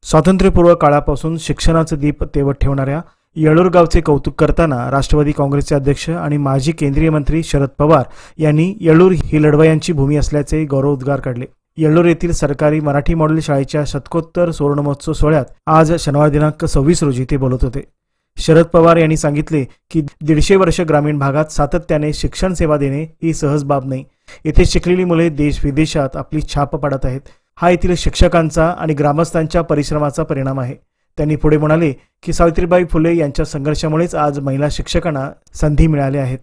स्वातंत्र्यपूर्व काळापासून शिक्षणाचे दीप तेवत ठेवणाऱ्या येळूर गावचे कौतुक करताना राष्ट्रवादी काँग्रेसचे अध्यक्ष आणि माजी केंद्रीय मंत्री शरद पवार यांनी येळूर ही लढवयांची भूमी असल्याचे गौरवोद्गार काढले। येळूर येथील सरकारी मराठी मॉडेल शाळेच्या शतकोत्तर सुवर्णमहोत्सव सोहळ्यात आज शनिवार दिनांक 26 रोजी ते बोलत होते। शरद पवार यांनी सांगितले की 150 वर्ष ग्रामीण भागात सातत्याने शिक्षण सेवा देणे ही सहज बाब नाही। येथे शिकलेली मुले देश विदेशात आपली छाप पाडत आहेत। हा येथील शिक्षकांचा आणि ग्रामस्थांच्या परिश्रमाचा परिणाम आहे। त्यांनी पुढे म्हणाले की सावित्रीबाई फुले यांच्या संघर्षामुळेच आज महिला शिक्षकांना संधी मिळाल्या आहेत।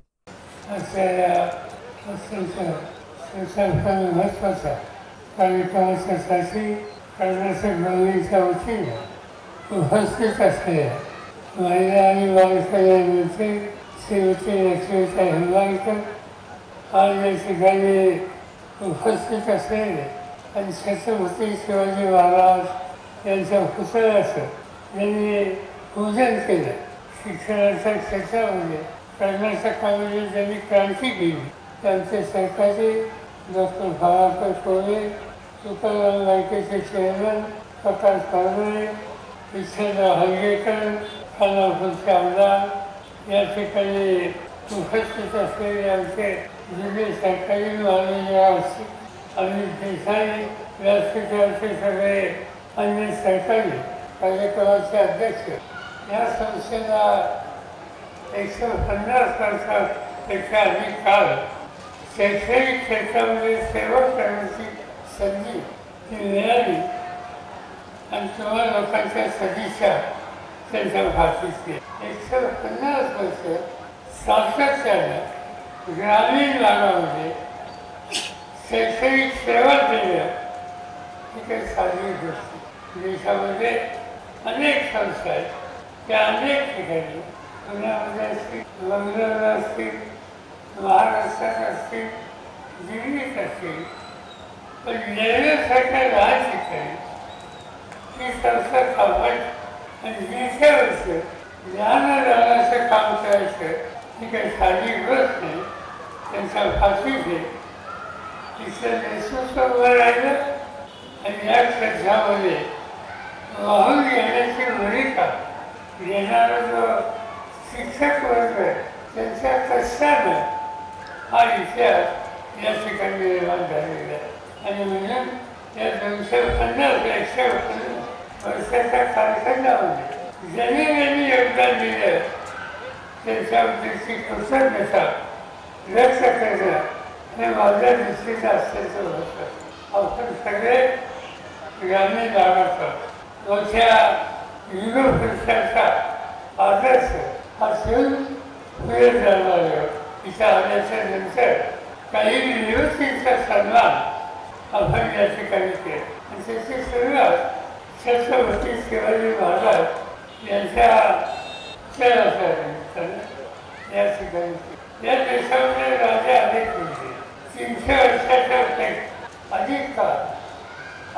महिला आणि बालकल्याण मंत्री श्रीमती लक्ष्मीताई हिंबाळकर आज या ठिकाणी उपस्थित असलेले आणि छत्रपती शिवाजी महाराज यांच्या पुतळ्याचं त्यांनी पूजन केलं। शिक्षणाच्या क्षेत्रामध्ये कर्नाटकामध्ये त्यांनी क्रांती केली। त्यांचे सरकारी डॉक्टर भावाकर कोळे, तुकाराम बँकेचे चेअरमन प्रकाश पारवळे, विठ्ठलराव हलगेकर, खानापूरचे आमदार या ठिकाणी उपस्थित असलेले आमचे जुने सरकारी माननीय अमित देसाई व्यासपीठाचे सगळे अन्य सरकारी कार्यक्रमाचे अध्यक्ष या संस्थेला 150 वर्षांपेक्षा अधिक काळ शैक्षणिक क्षेत्रामध्ये सेवा करण्याची संधी मिळाली आणि तुम्हा लोकांच्या सदिच्छा त्यांच्या भाषेत 150 वर्ष सातत्याने ग्रामीण भागामध्ये शैक्षणिक सेवा देणं ही काही साधी गोष्ट। देशामध्ये अनेक संस्था आहेत, त्या अनेक ठिकाणी पुण्यामध्ये असतील, बंगलोरला असतील, महाराष्ट्रात असतील, दिल्लीत असतील, पण येण्यासारख्या लहान ठिकाणी ही संस्था थांबायची आणि 20 वर्ष ज्ञानदानाचं काम करायचं ही काही साधी गोष्ट नाही। त्यांच्या फाशीचे तिचं नेतृत्व उभं राहिलं आणि या क्षेत्रामध्ये वाहून घेण्याची भूमिका घेणारा जो शिक्षक वर्ग आहे त्यांच्या कष्टानं हा इतिहास या ठिकाणी निर्माण झालेला आहे। आणि म्हणून या 250-150 वर्षाच्या कालखंडामध्ये ज्यांनी योगदान दिलं त्यांच्याबद्दलची कृतज्ञता व्यक्त करणं हे माझ्या दृष्टीचं असल्याचं होतं। आपण सगळे ग्रामीण भागाचा मोठ्या युग पुरुषाचा आदर्श हा ठेवून पुढे जाणार इथं आल्याच्या नंतर काही निवृत्तींचा सन्मान आपण या ठिकाणी केला आणि त्याची सुरुवात छत्रपती शिवाजी महाराज यांच्या या ठिकाणी या देशामध्ये राजा अनेक होते। 300 वर्षाच्या अधिक काळ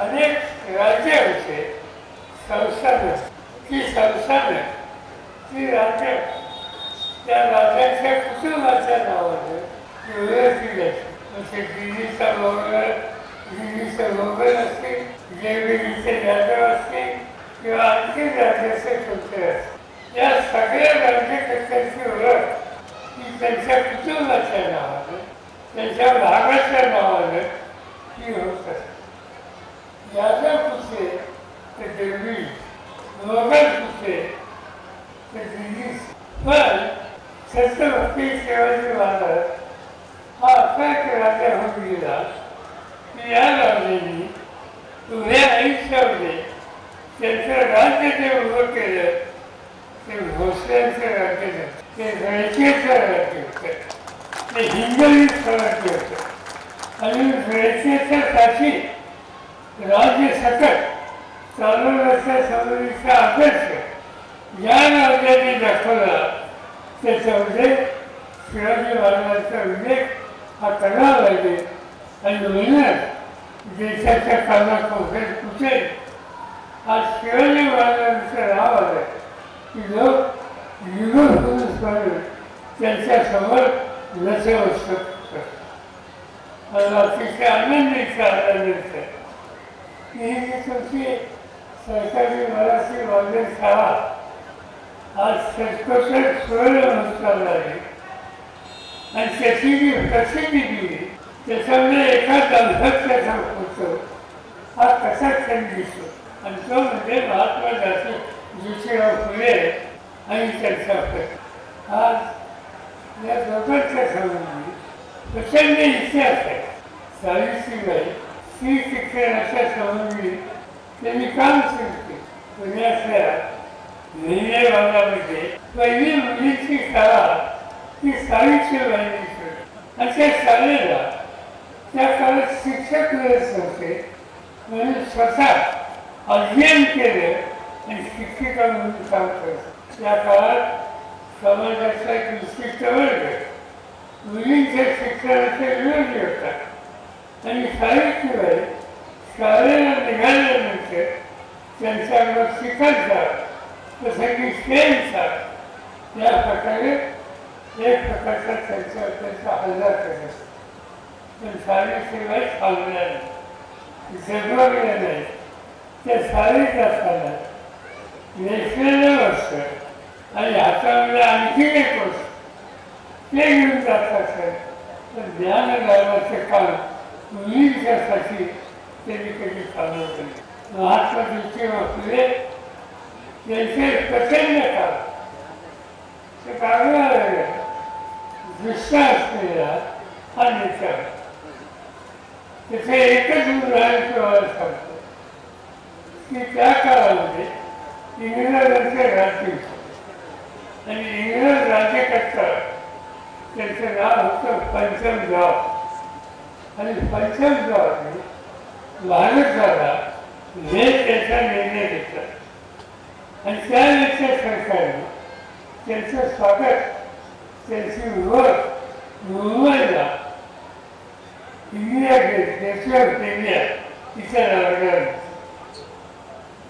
अनेक राज्य होते। संस्थानं ती राज्य त्या राजाच्या कुटुंबाच्या नावाने ओळखली जाते। म्हणजे दिल्लीचा मोगल असतील, जयगिरीचे यादव असतील किंवा आणखी राज्याचे क्षत्रिय असतील, या सगळ्या राज्यकर्त्यांची ओळख ही त्यांच्या कुटुंबाच्या नावाने त्यांच्या भागाच्या नावाने ही होत असते। यादव कुठे ते दिल्ली, मोगल कुठे ते दिल्ली, पण छत्रपती शिवाजी महाराज हा असा एक राजा होऊन गेला की या राजांनी उभ्या आयुष्यामध्ये त्यांचं राज्य जे उभं केलं ते भोसल्यांचं राज्य नव्हतं, ते रयतेचं राज्य होतं, ते हिंदवीचं राज्य होतं। आणि रयतेच्यासाठी राज्य सकट चालवण्याच्या समोरीचा आदर्श या राज्याने दाखवला। त्याच्यामध्ये शिवाजी महाराजांचा उल्लेख हा करावा लागेल आणि म्हणूनच देशाच्या कानाकोपऱ्यात कुठे आज शिवाजी महाराजांचं नाव आलं की लोक युगपुरुष म्हणून त्यांच्यासमोर नतमस्तक मला अतिशय आनंद इच्छा आल्यानंतर ही जी तुमची सरकारी मराठी माध्यम शाळा आज शतकोत्तर 16 नमस्कार झाले आणि त्याची जी प्रसिद्धी दिली त्याच्यामध्ये एका दलहत्याचा होतो हा कसा क्षण दिसतो आणि तो म्हणजे महात्मा ज्योतिराव फुले आणि त्यांचा पद. आज या दोघांच्या संबंधी प्रचंड इतिहास आहे. सावित्रीबाई स्त्री शिक्षणाच्या संबंधी त्यांनी काम सुरू केले. पुण्यातल्या नेहमी भागामध्ये पहिली मुलींची शाळा ही सावित्रीबाईंनी केली आणि त्या शाळेला त्या काळात शिक्षक मिळत नव्हते म्हणून स्वतः अध्ययन केलं आणि शिक्षिका म्हणून काम करत. त्या काळात समाजाचा एक विशिष्ट वर्ग मुलींच्या शिक्षणाचे विरोधी होता आणि सावित्रीबाई शाळेला निघाल्यानंतर त्यांच्यावर शिकायचा तसं की शेणचा या प्रकारे एक प्रकारचा त्यांचा हल्ला करत. पण सावित्रीबाई थांबल्या नाही, जगवल्या नाही. त्या शाळेत असताना नेसलेलं वस्त्र आणि हातामध्ये आणखी एक वस्त्र ते घेऊन जात असत. तर ज्ञानदानाचे काम मुलींच्यासाठी त्यांनी कधी चालू केले. महात्मा ज्योतिराव फुले यांचे प्रचंड काम ते कागदावर दृष्टा असलेला हा नेता. त्याचे एकच उदाहरण तुम्हाला सांगतो की त्या काळामध्ये इंग्रजांचे राज्य होते आणि इंग्रज राज्यकर्ता त्यांचं नाव होतं पंचमराव आणि पंचमरावने भारताला हे त्याचा निर्णय घेतला आणि त्यावेळेच्या सरकारने त्यांचं स्वागत त्यांची ओळख मुंबईला India gate gate of India तिच्या लागणार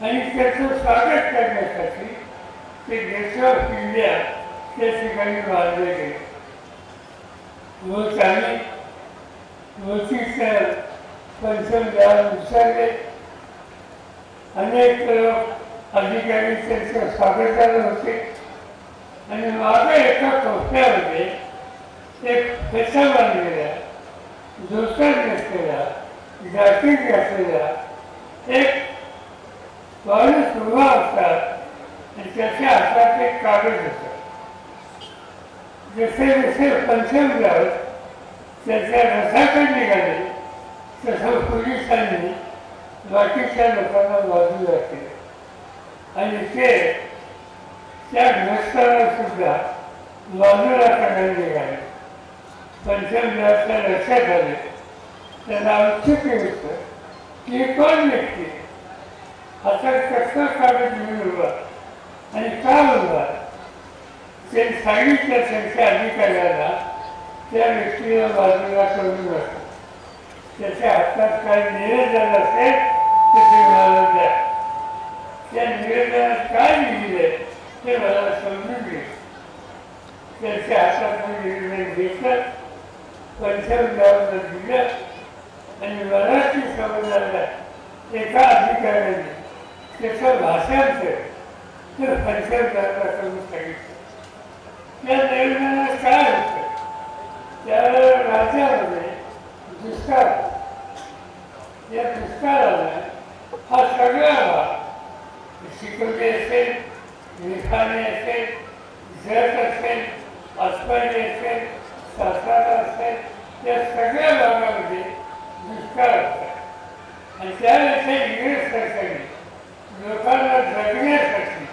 आणि त्याचं स्वागत करण्यासाठी ते गेट ऑफ इंडिया त्या ठिकाणी बांधले गेले. आम्ही मोतीच्या पंचमराव विचारले. अनेक अधिकारी त्यांचं स्वागताला होते आणि मागे एका कोपऱ्यामध्ये एक फेसा बांधलेला धोतर नसलेला जॅकेट घातलेला एक माणूस उभा होता आणि त्याच्या हातात एक कागद होता. जसे जसे पंचमराव त्याच्या रथाकडे निघाले तसं पोलिसांनी बाकीच्या लोकांना बाजूला केलं आणि ते त्या ग्रस्ताला सुद्धा बाजूला करायला निघाले. पंचमरावच्या लक्षात आले. त्यांना उत्सुक होतं की कोण व्यक्ती हातात कसं कागद घेऊन उभा आणि का उभा. ते सांगितलं त्यांच्या अधिकाऱ्याला त्या व्यक्तीला बाजूला करून बसतो. त्याच्या हातात काही निवेदन असेल तर ते मला द्या. त्या निवेदनात काय लिहिले ते मला समजून घे. त्याच्या हातात निवेदन घेतलं पंचमरावला दिलं आणि मराठी समजणाऱ्या एका अधिकाऱ्याने त्याचं भाषांतर तर पंचमरावला करून सांगितलं. त्या निवेदनात काय होतं त्या राज्यामध्ये दुष्काळ. या दुष्काळाला हा सगळा भाग शिकवले असेल, निखाणे असेल, जत असेल, आसपाडी असेल, सातारा असेल, या सगळ्या भागामध्ये दुष्काळ असतात आणि त्यावेळेस इंग्रज सरकारने लोकांना जगण्यासाठी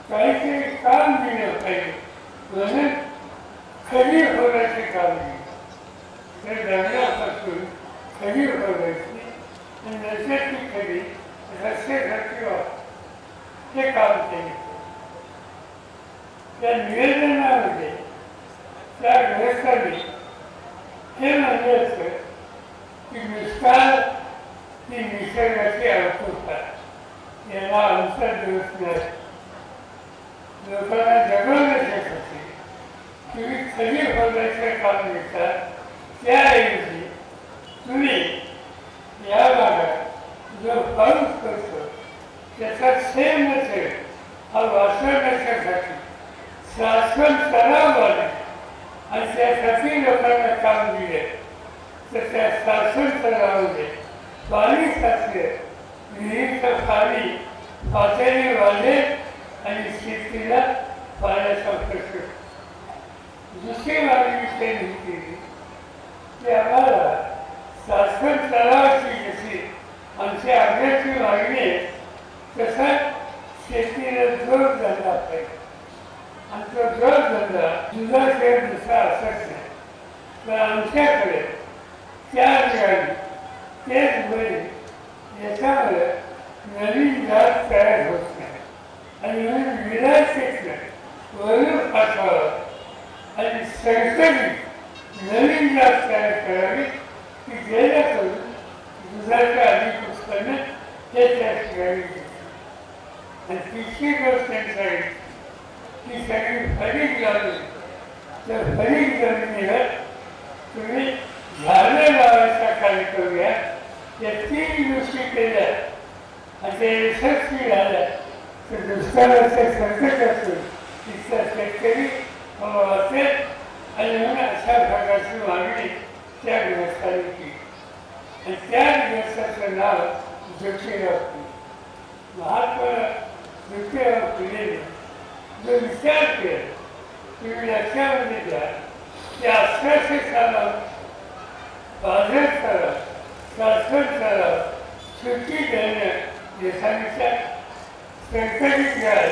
काहीतरी काम दिलं पाहिजे म्हणून खडी होण्याचे काम दिले. तर जंगलापासून खडी होण्याची आणि नैसर्गिक खडी रस्त्यासाठी हे काम केले. त्या निवेदनामध्ये त्या ग्रस्तांनी हे म्हणले असतं की दुष्काळ ही निसर्गाची अवकृपा याला आमचा दोष नाही. लोकांना जगवण्यासाठी तुम्ही खरी होण्याचं काम घेता त्याऐवजी तुम्ही या भागात जो पाऊस करतो त्याचा सेम नसेल हा वाचवण्यासाठी शासन सराव आले आणि त्यासाठी लोकांना काम दिले तर त्या शासन सरावामध्ये पाणी साचले विहिरीचं पाणी पातळी वाढेल आणि शेतीला पाण्याचा प्रश्न. दुसरी मागणी त्यांनी केली की आम्हाला शासन तलावाची जशी आमची आग्रहाची मागणी आहे तसा शेतीला जोडधंदा पाहिजे आणि तो जोडधंदा दुधाचे दुसरा असत नाही. तर आमच्याकडे 4 गाडी तेच बैल याच्यामुळे नवीन जात तयार होत नाही आणि म्हणून विरासत नाही वरून पाठवावं आणि संकलित नवीन जात तयार करावी की जेणेकरून दुधाच्या अधिक उत्पन्न हे त्या ठिकाणी घेतलं. आणि तिसरी गोष्ट त्यांनी सांगितली की सगळी फळीक लावली तर फळीक जमिनीवर तुम्ही झाडं लावायचा कार्यक्रम घ्या. या 3 गोष्टी केल्या आणि ते यशस्वी झाल्या तर दुष्काळाचे संकट असून तिथला शेतकरी वाचेल आणि म्हणून अशा प्रकारची मागणी त्या ग्रस्तांनी केली आणि त्या ग्रस्ताचं नाव ज्योतिराव फुले. महात्मा ज्योतिराव फुलेने जो विचार केला तुम्ही लक्षामध्ये घ्या की 1800 सालात बाजार सराव शासन सराव सुट्टी देणं देशाविचार संकटित गाय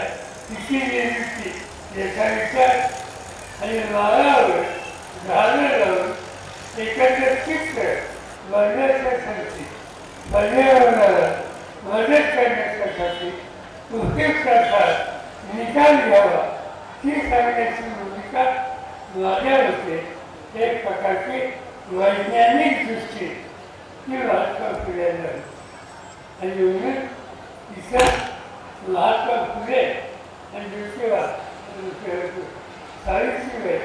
तिची निर्मिती देशाविचार आणि माळावर झाडं लावून एकत्र चित्र बनण्याच्या संधी पर्यावरणाला मदत करण्यासाठी उपयुक्ताचा निकाल घ्यावा ही सांगण्याची भूमिका माझ्या होते. एक प्रकारची वैज्ञानिक दृष्टी ही महात्मा फुलेंना आणि म्हणून तिथं महात्मा फुले आणि ज्योतिबा सावित्रीबाई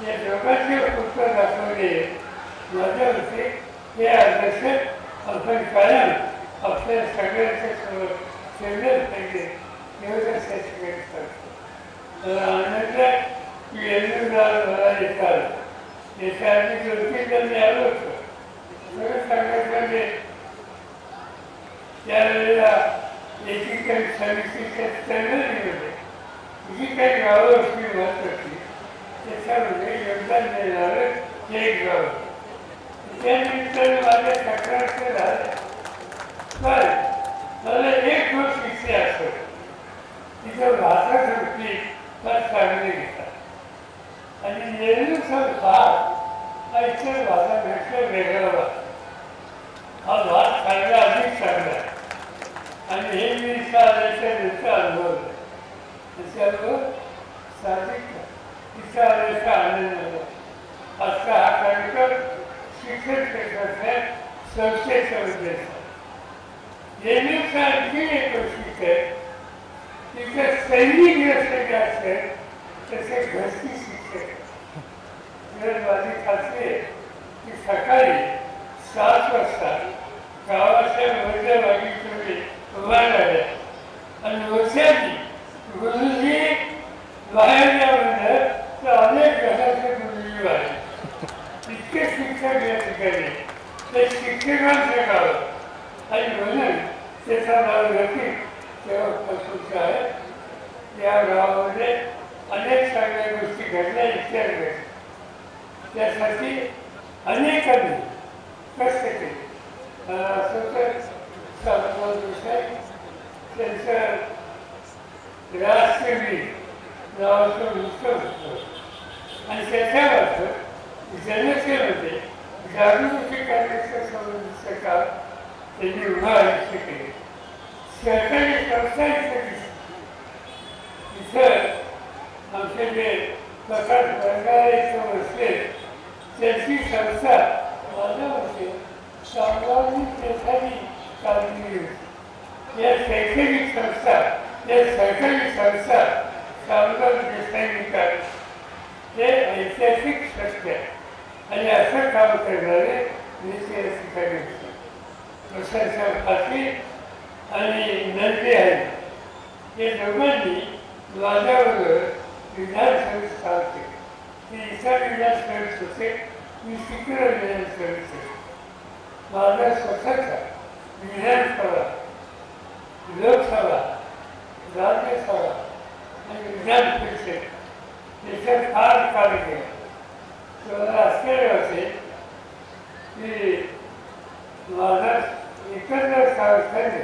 या दोघांचे पुस्तक दाखवले माझ्या होते. हे आदर्श आपण कायम आपल्या सगळ्यांच्या समोर ठेवलेच पाहिजे एवढंच त्या ठिकाणी करतो. मला आनंद आहे की येणूरला मला येतात याच्या आधी 2-3 मी आलो होतो. सगळं सांगायचं म्हणजे त्यावेळेला एकीकडे समितीच्या चळवळीमध्ये जी काही गावं असली महत्वाची त्याच्यामध्ये योगदान देणारं एक गाव. त्यानिमित्ताने माझ्या तक्रारचं झालं पण मला एक गोष्ट इथे असं तिथं भाषाचं पीक फार चांगले घेतात आणि नेहरूचा भात हा इतर भाषापेक्षा वेगळा भात. हा भात चांगला अधिक चांगला आहे आणि हे मी आल्याचा अनुभव आहे. त्याच्याबरोबर साधिक तिचा आल्याचा आनंद झाला. आजचा हा कार्यक्रम शिक्षण क्षेत्रातल्या संस्थेचा उद्देश आहे. नेहमीचा आणखी एक गोष्ट आहे तिथं सैनिक जसे जे असेल तसे घरची शिक्षक जर माझी खात्री आहे की सकाळी 7 वाजता गावाच्या मध्यभागी तुम्ही उभा राहिल्या आणि वर्षाची गुरुजी बाहेर या म्हणलं तर अनेक घराचे गुरुजी बाहेर इतके शिक्षक या ठिकाणी ते शिक्षकांचं गाव आणि म्हणून त्याचं नाव घेतील तेव्हापासूनचं आहे. या गावामध्ये अनेक चांगल्या गोष्टी घडल्या इतिहास घडल्या त्यासाठी अनेकांनी कष्ट केले. असं तर सावंतराव देसाई त्यांचं राष्ट्रगीत नावाचं पुस्तक होतं आणि त्याच्यावर जनतेमध्ये जागृती करण्याच्या संबंधीचं काम त्यांनी उभा आयुष्य केले. सरकारी संस्था इथं आमचे जे प्रकाश बंगारेचं बसले त्यांची संस्था माझ्या वर्षी सामाजिक देशाची कामगिरी होती. या शैक्षणिक संस्था या सरकारी संस्था सामाजिक देशांनी काढली. हे ऐतिहासिक सत्य आणि असं काम करणारे निश्चित ठिकाणी प्रशासन पाटील आणि लढले आहेत हे दोघांनी माझ्याबरोबर विधानसभेत काम केले. ते इतर विधानसभेत होते, मी तिकडे विधानसभेत होते. माझा स्वतःचा विधानसभा, लोकसभा, राज्यसभा आणि विधान परिषद याच्यात फार कार्य केलं. मला आश्चर्य होते की माझा एकत्र कार्य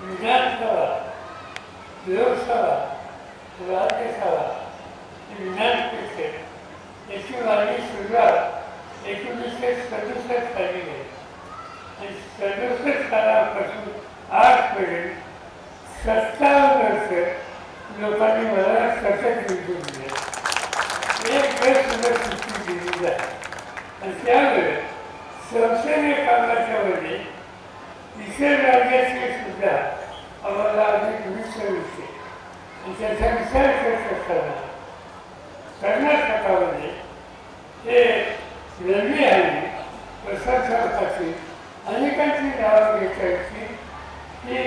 विधानसभा, लोकसभा, राज्यसभा, विधान परिषद याची माझी सुरुवात 1967 साली झाली आणि 67 सालापासून आजपर्यंत 57 वर्ष लोकांनी मला सतत निवडून दिले. एक वेळ सुद्धा सुट्टी दिली आहे आणि त्यामुळे संसदीय कामाच्या मध्ये इतर राज्याचे सुद्धा आम्हाला अधिक विश्वास आणि त्याचा विचार करत असताना कर्नाटकामध्ये ते रवी आणि प्रसादसाठी अनेकांची नावं घेतायची की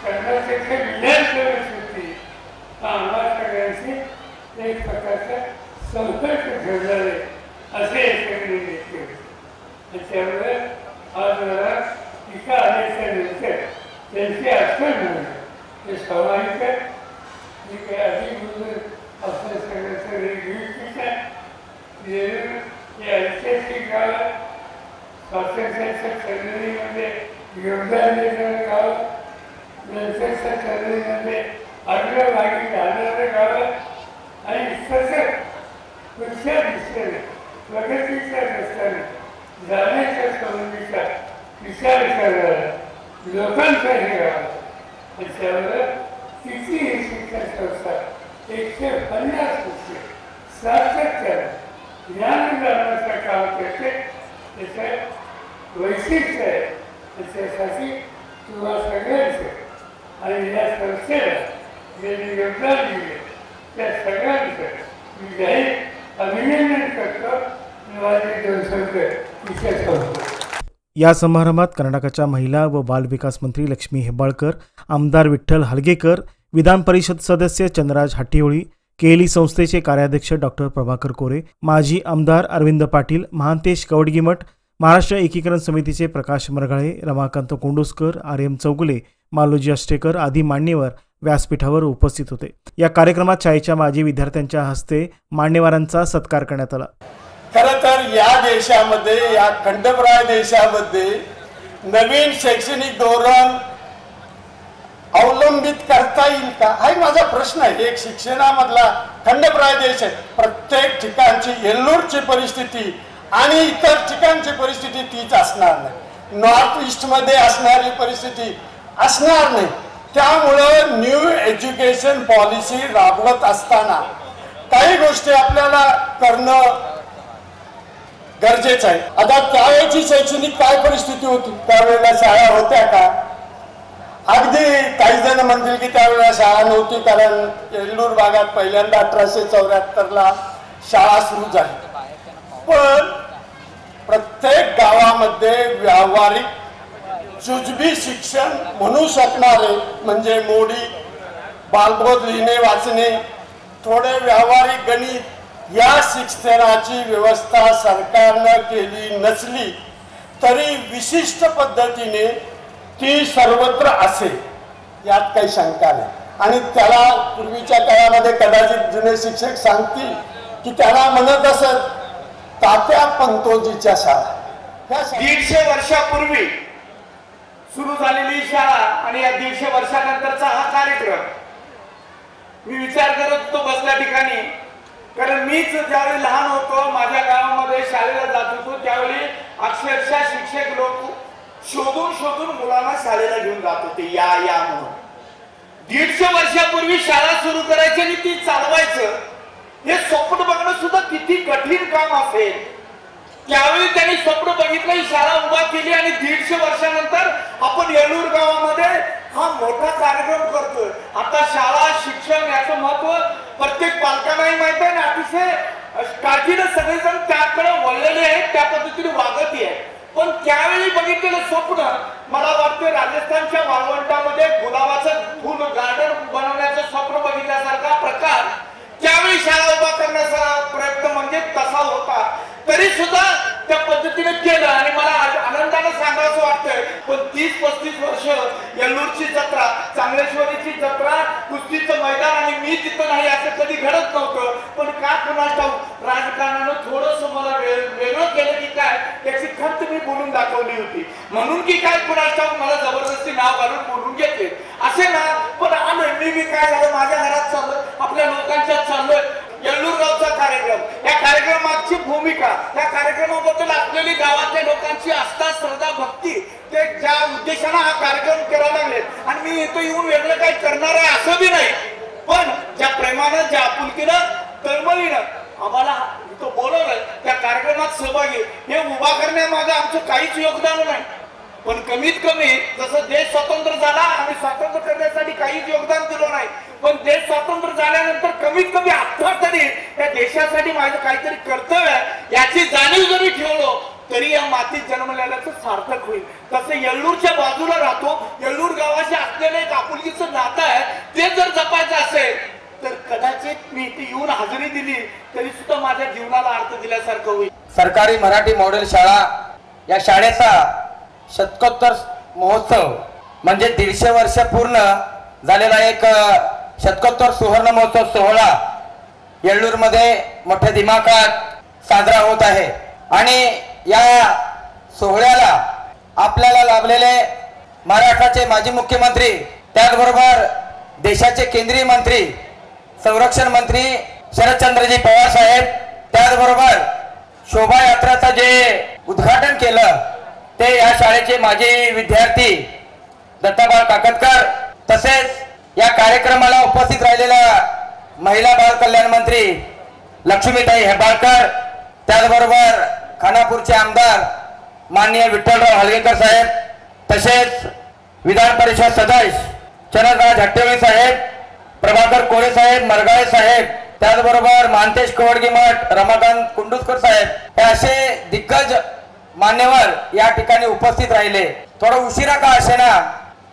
कर्नाटकच्या विधानसभेत होती आम्हा सगळ्यांची एक प्रकारचा संपर्क ठेवणारे असे सगळे नेते होते. आणि त्यामुळे आज मला टीका आल्याच्या नंतर त्यांची आठवण म्हणून ते स्वाभाविक आहे. मी काही अधिक बोलून आपल्या सगळ्याचं वेगळीच आहे. हे ऐतिहासिक गाव आहे, स्वातंत्र्याच्या चळवळीमध्ये योगदान देणारं गाव, नंतरच्या चळवळीमध्ये अग्रभागी जाणारं गाव आहे आणि सतत पुढच्या दिशेने प्रगतीच्या रस्त्याने जाण्याच्या संबंधीचा विचार करणारा लोकांचा हे गाव आहे. त्यामुळे कितीही शिक्षण संस्था 150 सातत्याने ज्ञानदानाचं काम करते. त्याचं वैशिष्ट्य आहे. त्याच्यासाठी तुम्हा सगळ्यांचं आणि या संस्थेला ज्यांनी योगदान दिले त्या सगळ्यांचं मी जाहीर अभिनंदन करतो. माझे 2 शब्द विशेष करतो. या समारंभात कर्नाटकाच्या महिला व बाल विकास मंत्री लक्ष्मी हेब्बाळकर, आमदार विठ्ठल हलगेकर, विधान परिषद सदस्य चंद्रराज हाटीहोळी, केएलई संस्थेचे कार्याध्यक्ष डॉक्टर प्रभाकर कोरे, माजी आमदार अरविंद पाटील, महांतेश कवडगीमठ, महाराष्ट्र एकीकरण समितीचे प्रकाश मरघाळे, रमाकांत कोंडुस्कर, आर्यम चौगुले, मालोजी अष्टेकर आदी मान्यवर व्यासपीठावर उपस्थित होते. या कार्यक्रमात शाळेच्या माजी विद्यार्थ्यांच्या हस्ते मान्यवरांचा सत्कार करण्यात आला. खरं तर या देशामध्ये, या खंडप्राय देशामध्ये नवीन शैक्षणिक धोरण अवलंबित करता येईल का हा माझा प्रश्न आहे. एक शिक्षणामधला खंडप्राय देश आहे. प्रत्येक ठिकाणची येल्लोरची परिस्थिती आणि इतर ठिकाणची परिस्थिती तीच असणार नाही. नॉर्थ ईस्टमध्ये असणारी परिस्थिती असणार नाही. त्यामुळं न्यू एज्युकेशन पॉलिसी राबवत असताना काही गोष्टी आपल्याला करणं गरजेचं आहे. आता त्यावेळेची शैक्षणिक काय परिस्थिती होती? त्यावेळेला शाळा होत्या का? अगदी काही जण म्हणतील की त्यावेळेला शाळा नव्हती, कारण येल्लूर भागात पहिल्यांदा 1874ला शाळा सुरू झाली. पण प्रत्येक गावामध्ये व्यावहारिक जुजबी शिक्षण म्हणू शकणारे म्हणजे मोडी, बालबोध, लिहिणे वाचणे, थोडे व्यावहारिक गणित या शिक्षणाची व्यवस्था सरकारनं केली नसली तरी विशिष्ट पद्धतीने ती सर्वत्र असेल यात काही शंका नाही. आणि त्याला पूर्वीच्या काळामध्ये कदाचित जुने शिक्षक सांगतील की त्याला म्हणत असत तात्या पंतोजीच्या शाळा. 150 वर्षापूर्वी सुरू झालेली शाळा आणि या 150 वर्षानंतरचा हा कार्यक्रम मी विचार करत होतो बसल्या ठिकाणी. कारण मीच ज्यावेळी लहान होतो, माझ्या गावामध्ये शाळेला जात होतो, त्यावेळी अक्षरशः शिक्षक लोक शोधून शोधून मुलांना शाळेला घेऊन जात होते या म्हणून. 150 वर्षापूर्वी शाळा सुरू करायची आणि ती चालवायचं हे स्वप्न बघणं सुद्धा किती कठीण काम असेल. त्यावेळी त्यांनी स्वप्न बघितलं, ही शाळा उभा केली आणि 150 वर्षानंतर आपण येळूर गावामध्ये हा मोठा कार्यक्रम करतोय. आता शाळा, शिक्षण याचं महत्व प्रत्येक पालकांनाही माहित आहे आणि अतिशय काळजीनं सगळेजण त्याकडे वळलेले आहेत, त्या पद्धतीने वागत आहे. पण त्यावेळी बघितलेलं स्वप्न मला वाटतं राजस्थानच्या वाळवंटामध्ये गुलाबाचं फुल गार्डन बनवण्याचं स्वप्न बघितल्यासारखा प्रकार त्यावेळी शाळा उभा करण्याचा प्रयत्न म्हणजे तसा होता. तरी सुद्धा त्या पद्धतीने केलं आणि मला आनंदाने सांगायचं वाटतंय. पण 30-35 वर्ष येल्लूरची जत्रा, चांगलेश्वरीची जत्रा, कुस्तीचं मैदान आणि मी तिथं नाही असं कधी घडत नव्हतं. पण का कुणास ठाऊक राजकारणानं थोडंसं मला वेगळं केलं की काय त्याची खंत मी बोलून दाखवली होती. म्हणून की काय कुणास ठाऊक मला जबरदस्ती नाव घालून बोलून घेतले असे ना. पण आलोय मी काय झालं माझ्या घरात चाललोय, आपल्या लोकांच्यात चाललोय. येल्लूर गावचा कार्यक्रम, या कार्यक्रमाची भूमिका, या कार्यक्रमाबद्दल असलेली गावातल्या लोकांची आस्था, श्रद्धा, भक्ती, ते ज्या उद्देशाने हा कार्यक्रम करायला लागले आणि मी इथं येऊन वेगळं काही करणार आहे असं बी नाही. पण ज्या प्रेमानं, ज्या आपुलकीनं, तळमळीनं आम्हाला इथं बोलवलं त्या कार्यक्रमात सहभागी हे उभा करण्यामागे आमचं काहीच योगदान नाही. पण कमीत कमी जसं देश स्वतंत्र झाला आम्ही स्वातंत्र्य करण्यासाठी काहीच योगदान दिलं नाही. पण देश स्वतंत्र झाल्यानंतर कमीत कमी आता तरी त्या देशासाठी माझं काहीतरी कर्तव्य आहे याची जाणीव जरी ठेवलो तरी या मातीत जन्मलेल्याचं सार्थक होईल. तसं येल्लूरच्या बाजूला राहतो, येल्लूर गावाशी असलेलं एक आपुलकीचं नातं आहे ते जर जपायचं असेल तर कदाचित मी इथे येऊन हजेरी दिली तरी सुद्धा माझ्या जीवनाला अर्थ दिल्यासारखं होईल. सरकारी मराठी मॉडेल शाळा या शाळेचा शतकोत्तर महोत्सव म्हणजे 150 वर्ष पूर्ण झालेला एक शतकोत्तर सुवर्ण महोत्सव सोहळा येल्लूरमध्ये मोठ्या दिमाखात साजरा होत आहे. आणि या सोहळ्याला आपल्याला लाभलेले महाराष्ट्राचे माजी मुख्यमंत्री, त्याचबरोबर देशाचे केंद्रीय मंत्री, संरक्षण मंत्री शरदचंद्रजी पवार साहेब, त्याचबरोबर शोभायात्राचं जे उद्घाटन केलं ते या शाळेचे माजी विद्यार्थी दत्ताबाळ काकतकर, तसेच या कार्यक्रमाला उपस्थित राहिलेल्या महिला बाल कल्याण मंत्री लक्ष्मीताई हेब्बाळकर, त्याचबरोबर खानापूरचे आमदार माननीय विठ्ठलराव हलगेकर साहेब, तसेच विधान परिषद सदस्य चरणराज हट्टेवळी साहेब, प्रभाकर कोरे साहेब, मरगाळे साहेब, त्याचबरोबर मानतेश कवडगी मठ, रमाकांत कुंडुसकर साहेब, हे असे दिग्गज मान्यवर या ठिकाणी उपस्थित राहिले. थोडं उशिरा का असेना,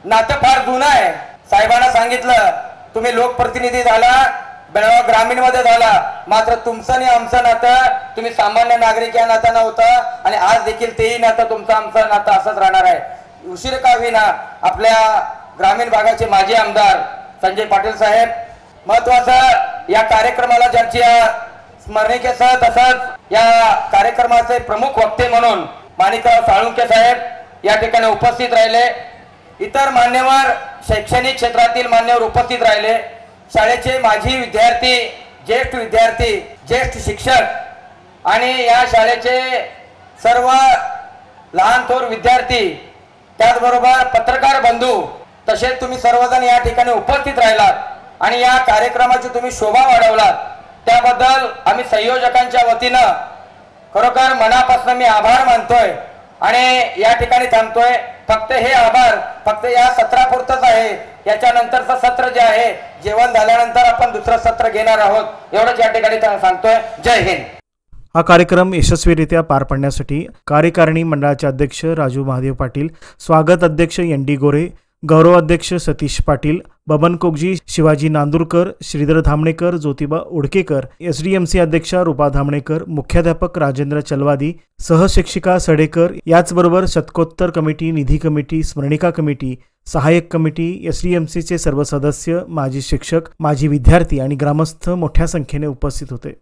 नातं फार जुनं आहे. साहेबांना सांगितलं तुम्ही लोकप्रतिनिधी झाला, बेळगाव ग्रामीण मध्ये झाला, मात्र तुमचं आणि आमचं नातं तुम्ही सामान्य नागरिक या नातं नव्हतं आणि आज देखील तेही नातं तुमचं आमचं नातं असंच राहणार आहे. उशीर का होईना आपल्या ग्रामीण भागाचे माजी आमदार संजय पाटील साहेब, महत्वाचं या कार्यक्रमाला ज्यांची स्मरणिकेसह तसंच या कार्यक्रमाचे प्रमुख वक्ते म्हणून माणिकराव साळुंके साहेब या ठिकाणी उपस्थित राहिले. इतर मान्यवर शैक्षणिक क्षेत्रातील मान्यवर उपस्थित राहिले. शाळेचे माजी विद्यार्थी, ज्येष्ठ शिक्षक आणि या शाळेचे सर्व लहान थोर विद्यार्थी, त्याचबरोबर पत्रकार बंधू, तसेच तुम्ही सर्वजण या ठिकाणी उपस्थित राहिलात आणि या कार्यक्रमाची तुम्ही शोभा वाढवलात. त्याबद्दल आम्ही संयोजकांच्या वतीनं खरोखर मनापासून मी आभार मानतोय आणि या ठिकाणी थांबतोय. फक्त हे आभार फक्त या सत्रापुरतच आहे. याच्यानंतरचं सत्र जे आहे, जेवण झाल्यानंतर आपण दुसरं सत्र घेणार आहोत, एवढंच या ठिकाणी सांगतोय. जय हिंद. हा कार्यक्रम यशस्वीरित्या पार पाडण्यासाठी कार्यकारिणी मंडळाचे अध्यक्ष राजू महादेव पाटील, स्वागत अध्यक्ष एन.डी. गोरे, गौरव अध्यक्ष सतीश पाटील, बबन कोगजी, शिवाजी नांदुरकर, श्रीधर धामणेकर, ज्योतिबा उडकेकर, एसडीएमसी अध्यक्षा रूपा धामणेकर, मुख्याध्यापक राजेंद्र चलवादी, सहशिक्षिका सडेकर, याचबरोबर शतकोत्तर कमिटी, निधी कमिटी, स्मरणिका कमिटी, सहाय्यक कमिटी, एसडीएमसीचे सर्व सदस्य, माजी शिक्षक, माजी विद्यार्थी आणि ग्रामस्थ मोठ्या संख्येने उपस्थित होते.